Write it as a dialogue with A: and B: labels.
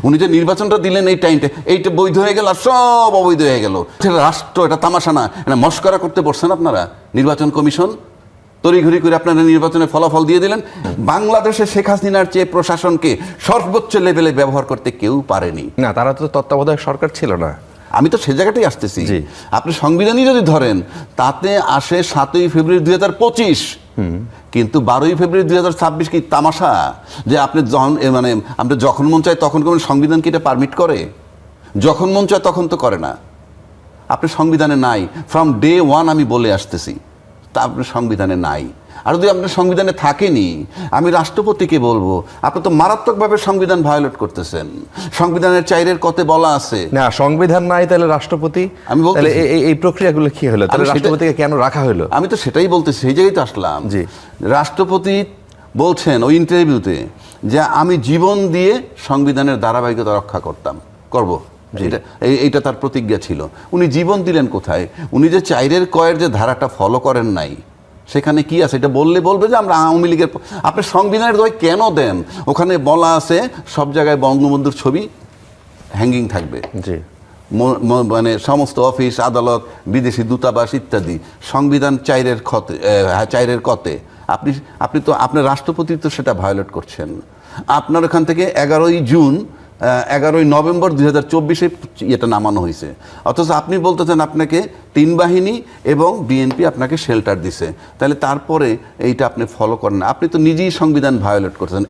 A: উনি যে নির্বাচনটা দিলেন এই টাইমটা, এইটা বৈধ হয়ে গেল আর সব অবৈধ হয়ে গেল। এটা রাষ্ট্র, এটা তামাশা না, এটা মস্করা করতে বসছেন আপনারা। নির্বাচন কমিশন তড়িঘড়ি করে আপনারা নির্বাচনের ফলাফল দিয়ে দিলেন। বাংলাদেশে শেখ হাসিনার চেয়ে প্রশাসনকে সর্বোচ্চ লেভেলে ব্যবহার করতে কেউ পারেনি।
B: না, তারা তো তত্ত্বাবধায়ক সরকার ছিল না।
A: আমি তো সে জায়গাটাই আসতেছি।
B: জি।
A: আপনি সংবিধানই যদি ধরেন, তাতে আসে 7ই ফেব্রুয়ারি 2025, কিন্তু 12ই ফেব্রুয়ারি 2026 কি তামাশা? যে আপনি মানে আপনি যখন মন চায় তখন করবেন, সংবিধান কি এটা পারমিট করে? যখন মন চায় তখন তো করে না। আপনি সংবিধানে নাই, ফ্রম ডে ওয়ান আমি বলে আসতেছি, তা আপনি সংবিধানে নাই। আর যদি আপনার সংবিধানে থাকেনি, আমি রাষ্ট্রপতিকে বলবো আপনি তো মারাত্মকভাবে সংবিধান ভায়োলেট করতেছেন। সংবিধানের 4-এর কতে বলা আছে
B: না, সংবিধান নাই, তাহলে রাষ্ট্রপতি,
A: আমি বলতেছি-
B: তাহলে এই প্রক্রিয়াগুলো কি হলো? তাহলে
A: আমি সেটা-
B: রাষ্ট্রপতিকে কেন রাখা হলো?
A: আমি তো সেটাই বলতেছি, সেই জায়গায় তো আসলাম।
B: জি।
A: রাষ্ট্রপতি বলছেন ওই ইন্টারভিউতে যে আমি জীবন দিয়ে সংবিধানের ধারাবাহিকতা রক্ষা করব। এইটা তার প্রতিজ্ঞা ছিল। উনি জীবন দিলেন কোথায়? উনি যে 4-এর কয়ের যে ধারাটা ফলো করেন নাই, সেখানে কি আছে? এটা বলবে যে আমরা আওয়ামী লীগের। আপনি সংবিধানের দয় কেন দেন? ওখানে বলা আছে সব জায়গায় বঙ্গবন্ধুর ছবি হ্যাঙ্গিং থাকবে।
B: জি।
A: মানে সমস্ত অফিস, আদালত, বিদেশি দূতাবাস ইত্যাদি। সংবিধান 4-এর কতে আপনি তো আপনার রাষ্ট্রপতি তো সেটা ভায়োলেট করছেন। আপনার ওখান থেকে 11ই নভেম্বর 2024 এটা নামানো হয়েছে, অথচ আপনি বলতেছেন আপনাকে 3 বাহিনী এবং বিএনপি আপনাকে শেল্টার দিছে। তাহলে তারপরে এইটা আপনি ফলো করেন না। আপনি তো নিজেই সংবিধান ভায়োলেট করছেন।